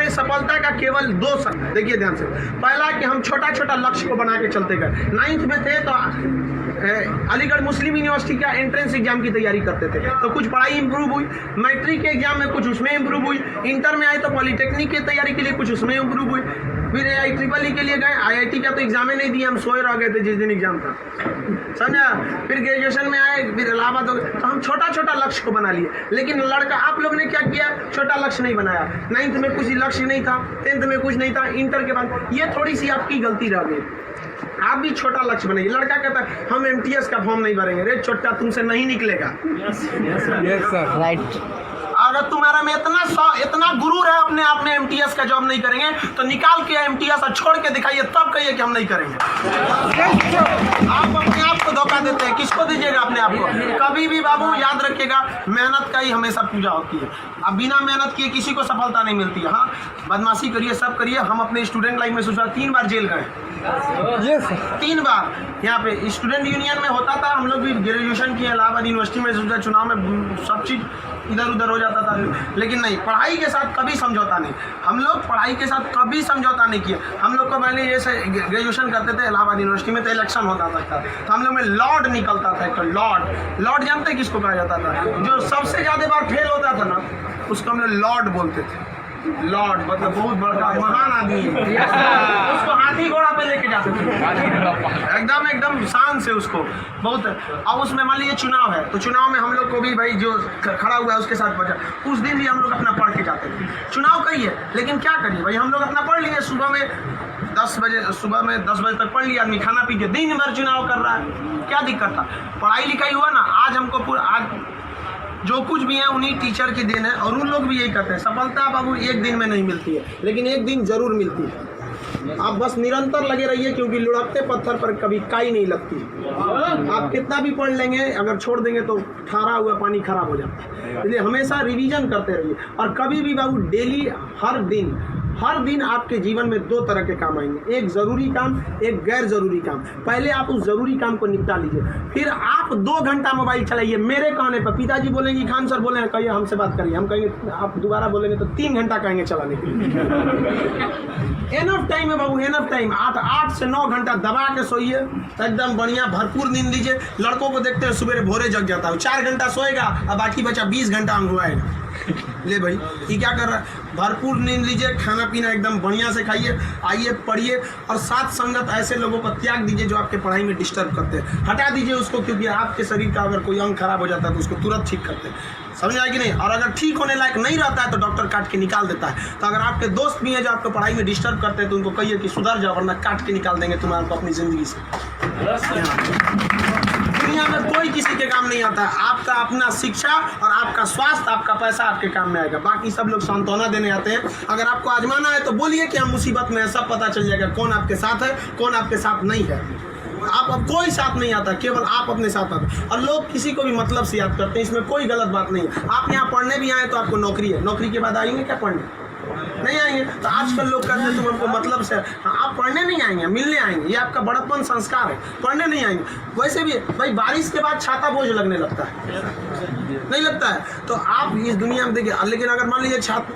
हमारे सफलता का केवल 2 शब्द, देखिए ध्यान से। पहला कि हम छोटा छोटा लक्ष्य को बना के चलते गए। 9th में थे तो अलीगढ़ मुस्लिम यूनिवर्सिटी का एंट्रेंस एग्जाम की तैयारी करते थे, तो कुछ पढ़ाई इंप्रूव हुई। मैट्रिक के एग्जाम में कुछ उसमें इंप्रूव हुई। इंटर में आए तो पॉलिटेक्निक की तैयारी के लिए कुछ उसमें इंप्रूव हुई। फिर IEEE के लिए गए, IIT का तो एग्जाम ही नहीं दिया, हम सोए रह गए थे जिस दिन एग्जाम था, समझा। फिर ग्रेजुएशन में आए, फिर इलाहाबाद हो गए, तो हम छोटा छोटा लक्ष्य को बना लिए। लेकिन लड़का आप लोग ने क्या किया, छोटा लक्ष्य नहीं बनाया। 9th में कुछ लक्ष्य नहीं था, 10th में कुछ नहीं था, इंटर के बाद ये थोड़ी सी आपकी गलती रह गई। आप भी छोटा लक्ष्य बनाइए। लड़का कहता है हम MTS का फॉर्म नहीं भरेंगे, रे छोटा तुमसे नहीं निकलेगा। राइट। अगर तुम्हारा में इतना गुरूर है अपने आप में MTS का जॉब नहीं करेंगे, तो निकाल के MTS और छोड़ के दिखाइए, तब कहिए कि हम नहीं करेंगे। आप अपने आप को धोखा देते हैं, किसको दीजिएगा अपने आप को। कभी भी बाबू याद रखिएगा, मेहनत का ही हमेशा पूजा होती है। अब बिना मेहनत किए किसी को सफलता नहीं मिलती है। हाँ, बदमाशी करिए, सब करिए। हम अपने स्टूडेंट लाइफ में सोचा 3 बार जेल गए, 3 बार। यहाँ पे स्टूडेंट यूनियन में होता था, हम लोग भी ग्रेजुएशन किए इलाहाबाद यूनिवर्सिटी में, सोचा चुनाव में सब चीज़ इधर उधर हो जाता था, लेकिन नहीं, पढ़ाई के साथ कभी समझौता नहीं। हम लोग पढ़ाई के साथ कभी समझौता नहीं किए। हम लोग को पहले जैसे ग्रेजुएशन करते थे इलाहाबाद यूनिवर्सिटी में, तो इलेक्शन होता था, तो हम लोग में लॉर्ड निकलता था। एक लॉर्ड जानते हैं किसको कहा जाता था? जो सबसे ज़्यादा बार फेल होता था ना, उसको हम लोग लॉर्ड बोलते थे। लॉर्ड मतलब बहुत बड़ा महान आदमी है। उसको हाथी घोड़ा पे लेके जाते थे, एकदम शान से उसको बहुत। अब उसमें मान लीजिए चुनाव है, तो चुनाव में हम लोग को भी भाई जो खड़ा हुआ है उसके साथ बचा, उस दिन भी हम लोग अपना पढ़ के जाते थे। चुनाव करिए, लेकिन क्या करिए भाई, हम लोग अपना पढ़ लिए। सुबह में 10 बजे तक पढ़ लिया आदमी, खाना पी के दिन भर चुनाव कर रहा है, क्या दिक्कत था। पढ़ाई लिखाई हुआ ना, आज हमको आज जो कुछ भी है उन्हीं टीचर की देन है, और उन लोग भी यही करते हैं। सफलता बाबू एक दिन में नहीं मिलती है, लेकिन एक दिन जरूर मिलती है। आप बस निरंतर लगे रहिए, क्योंकि लुढ़कते पत्थर पर कभी काई नहीं लगती। आप कितना भी पढ़ लेंगे, अगर छोड़ देंगे तो ठहरा हुआ पानी खराब हो जाता है। इसलिए हमेशा रिवीजन करते रहिए, और कभी भी बाबू डेली हर दिन आपके जीवन में 2 तरह के काम आएंगे, एक जरूरी काम, एक गैर जरूरी काम। पहले आप उस जरूरी काम को निपटा लीजिए, फिर आप 2 घंटा मोबाइल चलाइए। मेरे कहने पर पिताजी बोलेंगे, खान सर बोलेंगे कहिए हमसे बात करिए, हम कहेंगे, आप दोबारा बोलेंगे तो 3 घंटा कहेंगे चलाने के लिए। एनफ टाइम है बाबू, एनफ टाइम। 8 से 9 घंटा दबा के सोइए, एकदम बढ़िया भरपूर नींद लीजिए। लड़कों को देखते हैं सुबह भोरे जग जाता है, 4 घंटा सोएगा और बाकी बचा 20 घंटा अंगुआएगा। ले भाई, ये क्या कर रहा है? भरपूर नींद लीजिए, खाना पीना एकदम बढ़िया से खाइए, आइए पढ़िए, और साथ संगत ऐसे लोगों को त्याग दीजिए जो आपके पढ़ाई में डिस्टर्ब करते हैं। हटा दीजिए उसको, क्योंकि आपके शरीर का अगर कोई अंग खराब हो जाता है तो उसको तुरंत ठीक करते हैं, समझ आए कि नहीं। और अगर ठीक होने लायक नहीं रहता है तो डॉक्टर काट के निकाल देता है। तो अगर आपके दोस्त भी हैं जो आपको पढ़ाई में डिस्टर्ब करते हैं, तो उनको कहिए कि सुधर जाओ, वरना काट के निकाल देंगे तुम्हारे को अपनी ज़िंदगी से। दुनिया में कोई किसी के काम नहीं आता है। आपका अपना शिक्षा और आपका स्वास्थ्य, आपका पैसा आपके काम में आएगा। बाकी सब लोग सांत्वना देने आते हैं। अगर आपको आजमाना है तो बोलिए कि हम मुसीबत में है, सब पता चल जाएगा कौन आपके साथ है, कौन आपके साथ नहीं है। आप अब कोई साथ नहीं आता, केवल आप अपने साथ आते। और लोग किसी को भी मतलब से याद करते हैं, इसमें कोई गलत बात नहीं है। आप यहाँ पढ़ने भी आए तो आपको नौकरी है, नौकरी के बाद आएंगे क्या पढ़ने? नहीं आएंगे। तो आजकल लोग कहते हैं तुम हमको मतलब से, आप पढ़ने नहीं आएंगे, मिलने आएंगे। ये आपका बड़प्पन संस्कार है, पढ़ने नहीं आएंगे। वैसे भी भाई बारिश के बाद छाता बोझ लगने लगता है, नहीं लगता है? तो आप इस दुनिया में देखिए, लेकिन अगर मान लीजिए छात्र,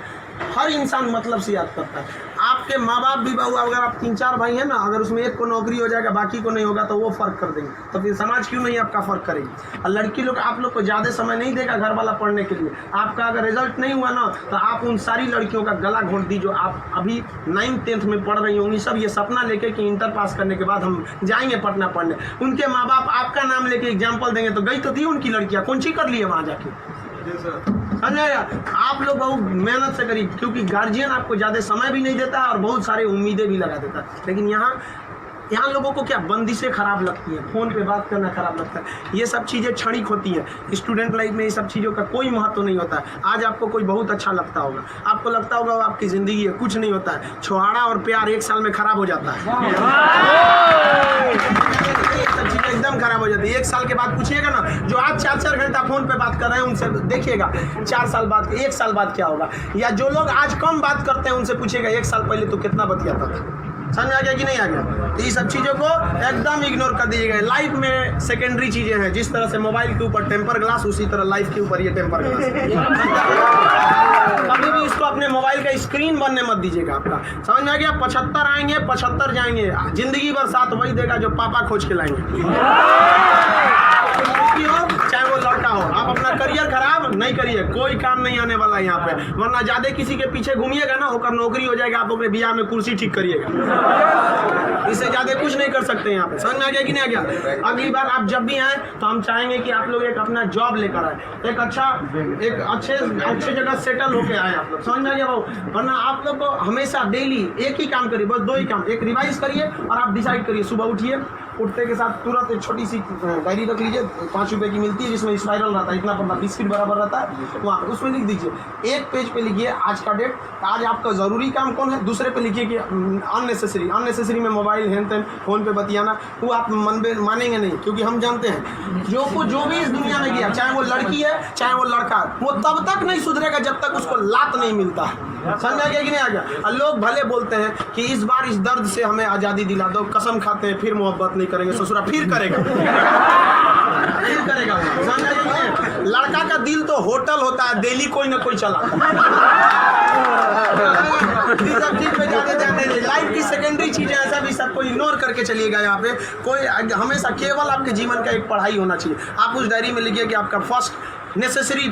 हर इंसान मतलब से याद करता है। आपके माँ बाप भी बाबू, अगर आप 3-4 भाई हैं ना, अगर उसमें एक को नौकरी हो जाएगा बाकी को नहीं होगा तो वो फर्क कर देंगे। तो फिर समाज क्यों नहीं आपका फर्क करेगी? और लड़की लोग आप लोग को ज़्यादा समय नहीं देगा घर वाला पढ़ने के लिए। आपका अगर रिजल्ट नहीं हुआ ना, तो आप उन सारी लड़कियों का गला घोंट दी जो आप अभी 9th-10th में पढ़ रही होंगी। सब ये सपना लेके कि इंटर पास करने के बाद हम जाएंगे पटना पढ़ने। उनके माँ बाप आपका नाम लेके एग्जाम्पल देंगे तो गई तो थी उनकी लड़कियाँ, कौन सी कर ली है वहाँ जाके? आप लोग बहुत मेहनत से करिए, क्योंकि गार्जियन आपको ज़्यादा समय भी नहीं देता और बहुत सारे उम्मीदें भी लगा देता है। लेकिन यहाँ लोगों को क्या बंदिशें खराब लगती हैं, फ़ोन पे बात करना खराब लगता है। ये सब चीज़ें क्षणिक होती हैं। स्टूडेंट लाइफ में ये सब चीज़ों का कोई महत्व नहीं होता है। आज आपको कोई बहुत अच्छा लगता होगा, आपको लगता होगा वो आपकी ज़िंदगी है, कुछ नहीं होता है। छोहाड़ा और प्यार 1 साल में खराब हो जाता है, एकदम खराब हो जाती है। 1 साल के बाद पूछिएगा ना, जो आज 4-4 घंटा फोन पे बात कर रहे हैं उनसे देखिएगा 4 साल बाद, 1 साल बाद क्या होगा। या जो लोग आज कम बात करते हैं उनसे पूछिएगा 1 साल पहले तो कितना बतियाता था। समझ में आ गया कि नहीं आ गया? तो ये सब चीज़ों को एकदम इग्नोर कर दीजिएगा। लाइफ में सेकेंडरी चीज़ें हैं, जिस तरह से मोबाइल के ऊपर टेम्पर ग्लास, उसी तरह लाइफ के ऊपर ये टेम्पर ग्लास। कभी भी इसको अपने मोबाइल का स्क्रीन बनने मत दीजिएगा आपका। समझ में आ गया? 75 आएंगे 75 जाएंगे, जिंदगी भर साथ वही देगा जो पापा खोज के लाएंगे। चाहे वो लड़का हो, आप अपना करियर खराब नहीं करिए, कोई काम नहीं आने वाला यहाँ पे। वरना ज्यादा किसी के पीछे घूमिएगा ना, होकर नौकरी हो जाएगा, आप अपने बियाह में कुर्सी ठीक करिएगा। इससे ज्यादा कुछ नहीं कर सकते यहाँ पे। समझ में आ गया कि नहीं आ गया? अगली बार आप जब भी आए तो हम चाहेंगे कि आप लोग एक अपना जॉब लेकर आए, एक अच्छे जगह सेटल होके आए आप लोग। समझ में आ गया भाऊ? वरना आप लोग को हमेशा डेली एक ही काम करिए, बस 2 ही काम। एक रिवाइज करिए और आप डिसाइड करिए। सुबह उठिए, उठते के साथ तुरंत एक छोटी सी डायरी रख लीजिए, 5 रुपए की मिलती है, जिसमें स्पाइरल रहता है, इतना पतला बिस्किट बराबर रहता है, वहाँ उसमें लिख दीजिए। एक पेज पे लिखिए आज का डेट, आज आपका ज़रूरी काम कौन है। दूसरे पे लिखिए कि अननेसेसरी में मोबाइल हैंड फ़ोन पे बतियाना, वो आप मानेंगे नहीं, क्योंकि हम जानते हैं जो भी इस दुनिया में किया, चाहे वो लड़की है चाहे वो लड़का है, वो तब तक नहीं सुधरेगा जब तक उसको लात नहीं मिलता है। समझ आ गया कि नहीं आ गया? और लोग भले बोलते हैं कि इस बार इस दर्द से हमें आज़ादी दिला दो, कसम खाते हैं फिर मोहब्बत नहीं करेंगे, ससुरा फिर करेगा। समझ आ गया? लड़का का दिल तो होटल होता है, डेली कोई ना कोई चला। लाइफ की सेकेंडरी चीजें ऐसा भी सबको इग्नोर करके चलिएगा। यहाँ पे कोई हमेशा केवल आपके जीवन का एक पढ़ाई होना चाहिए। आप उस डायरी में लिखिए कि आपका फर्स्ट नेसेसरी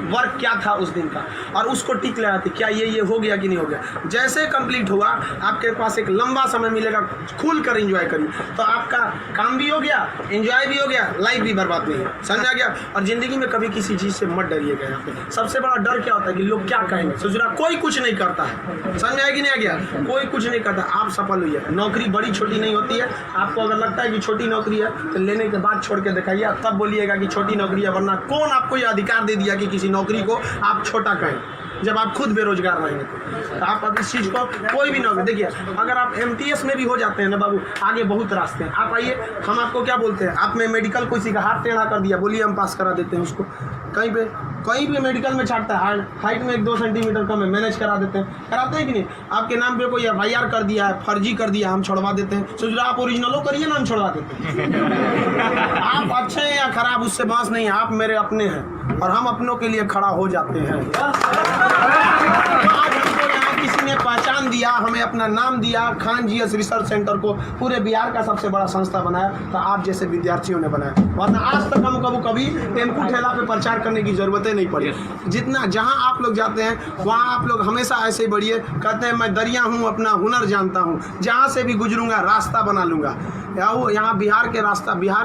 वर्क क्या था उस दिन का, और उसको टिक लगाते क्या ये हो गया कि नहीं हो गया। जैसे कंप्लीट हुआ आपके पास एक लंबा समय मिलेगा, खुल कर एंजॉय करिए, तो आपका काम भी हो गया, एंजॉय भी हो गया, लाइफ भी बर्बाद नहीं है। समझ आ गया? और जिंदगी में कभी किसी चीज़ से मत डरिएगा। यहाँ पे सबसे बड़ा डर क्या होता है कि लोग क्या कहेंगे। सोचना कोई कुछ नहीं करता है। समझ में आया कि नहीं आ गया? कोई कुछ नहीं करता, आप सफल हुई है। नौकरी बड़ी छोटी नहीं होती है। आपको अगर लगता है कि छोटी नौकरी है तो लेने के बाद छोड़ के दिखाइए, तब बोलिएगा कि छोटी नौकरी है। वरना कौन आपको ये अधिकार दे दिया कि किसी नौकरी को आप छोटा कहें, जब आप खुद बेरोजगार रहेंगे? तो आप अब इस चीज़ को कोई भी नौकरी देखिए, अगर आप MTS में भी हो जाते हैं ना बाबू, आगे बहुत रास्ते हैं। आप आइए, हम आपको क्या बोलते हैं, आप में मेडिकल किसी का हाथ टेढ़ा कर दिया, बोलिए हम पास करा देते हैं उसको। कहीं भी मेडिकल में छाटता है, हाइट में 1-2 सेंटीमीटर कम है, मैनेज करा देते हैं। कराते हैं कि नहीं? आपके नाम पे कोई FIR कर दिया है, फर्जी कर दिया, हम छोड़वा देते हैं। सोच रहे आप ओरिजिनलो करिए ना, हम छोड़वा देते हैं। आप अच्छे हैं या खराब उससे बात नहीं है, आप मेरे अपने हैं और हम अपनों के लिए खड़ा हो जाते हैं। आज हमको यहाँ किसी ने पहचान दिया, हमें अपना नाम दिया, खान GS रिसर्च सेंटर को पूरे बिहार का सबसे बड़ा संस्था बनाया, तो आप जैसे विद्यार्थियों ने बनाया। वरना आज तक हम कभी टेम्पू ठेला पे प्रचार करने की जरूरतें नहीं पड़ी। जितना जहाँ आप लोग जाते हैं वहाँ आप लोग हमेशा ऐसे ही बढ़िए। कहते हैं मैं दरिया हूँ, अपना हुनर जानता हूँ, जहाँ से भी गुजरूंगा रास्ता बना लूँगा। यहाँ बिहार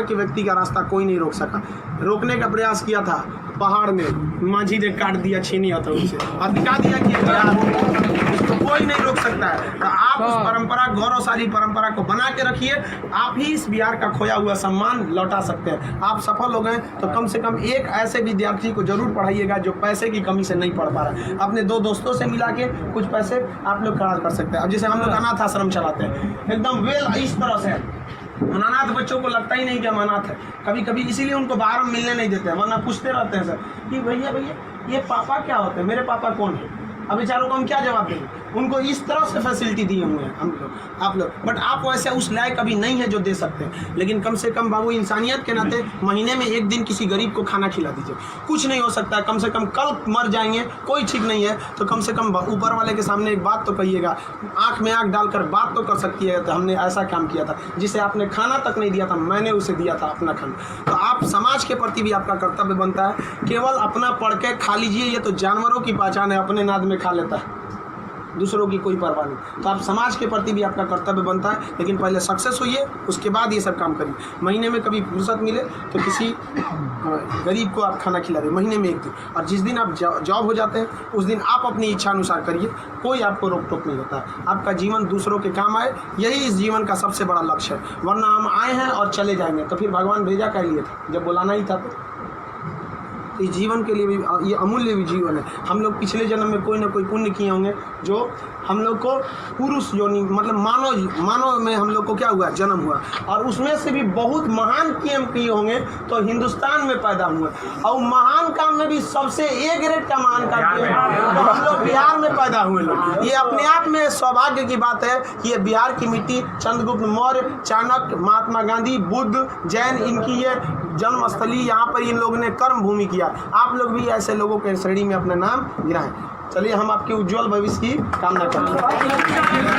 के व्यक्ति का रास्ता कोई नहीं रोक सका। रोकने का प्रयास किया था पहाड़ में, माझी ने काट दिया छीनी हथौड़ी से और दिखा दिया कि इसको कोई नहीं रोक सकता है। तो आप उस परंपरा, गौरवशाली परंपरा को बना के रखिए। आप ही इस बिहार का खोया हुआ सम्मान लौटा सकते हैं। आप सफल हो गए तो कम से कम एक ऐसे विद्यार्थी को जरूर पढ़ाइएगा जो पैसे की कमी से नहीं पढ़ पा रहा है। अपने 2 दोस्तों से मिला के कुछ पैसे आप लोग खर्च कर सकते हैं। अब जैसे हम लोग अनाथ आश्रम चलाते हैं, एकदम वेल इस तरह से अनाथ बच्चों को लगता ही नहीं कि हम अनाथ है। कभी इसीलिए उनको बाहर हम मिलने नहीं देते हैं, वरना पूछते रहते हैं सर कि भैया ये पापा क्या होते हैं, मेरे पापा कौन है। अब बेचारों को हम क्या जवाब देंगे? उनको इस तरह से फैसिलिटी दिए हुए हैं हम लोग, आप लोग। बट आप वैसे उस लायक अभी नहीं है जो दे सकते हैं। लेकिन कम से कम बाबू इंसानियत के नाते महीने में 1 दिन किसी गरीब को खाना खिला दीजिए। कुछ नहीं हो सकता है, कम से कम कल मर जाएंगे, कोई ठीक नहीं है, तो कम से कम ऊपर वाले के सामने एक बात तो कहिएगा, आँख में आँख डालकर बात तो कर सकती है। तो हमने ऐसा काम किया था, जिसे आपने खाना तक नहीं दिया था, मैंने उसे दिया था अपना खाना। तो आप समाज के प्रति भी आपका कर्तव्य बनता है। केवल अपना पढ़ के खा लीजिए, ये तो जानवरों की पहचान है, अपने नाद में खा लेता है, दूसरों की कोई परवाह नहीं। तो आप समाज के प्रति भी आपका कर्तव्य बनता है। लेकिन पहले सक्सेस होइए, उसके बाद ये सब काम करिए। महीने में कभी फुर्सत मिले तो किसी गरीब को आप खाना खिला दें, महीने में 1 दिन। और जिस दिन आप जॉब हो जाते हैं उस दिन आप अपनी इच्छा अनुसार करिए, कोई आपको रोक टोक नहीं होता है। आपका जीवन दूसरों के काम आए, यही इस जीवन का सबसे बड़ा लक्ष्य है। वरना हम आए हैं और चले जाएंगे, तो फिर भगवान भेजा क्या लिए था, जब बुलाना ही था। तो तो इस जीवन के लिए भी ये अमूल्य भी जीवन है। हम लोग पिछले जन्म में कोई ना कोई पुण्य किए होंगे जो हम लोग को पुरुष योनि मतलब मानव में हम लोग को क्या हुआ, जन्म हुआ, और उसमें से भी बहुत महान काम किए होंगे तो हिंदुस्तान में पैदा हुए, और महान काम में भी सबसे ए ग्रेड का महान काम किए तो हम लोग बिहार में पैदा हुए लोग। ये अपने आप में सौभाग्य की बात है कि ये बिहार की मिट्टी, चंद्रगुप्त मौर्य, चाणक्य, महात्मा गांधी, बुद्ध, जैन, इनकी ये जन्मस्थली, यहाँ पर इन लोगों ने कर्म भूमि किया। आप लोग भी ऐसे लोगों के श्रेणी में अपना नाम गिराएं। चलिए हम आपके उज्जवल भविष्य की कामना करते हैं।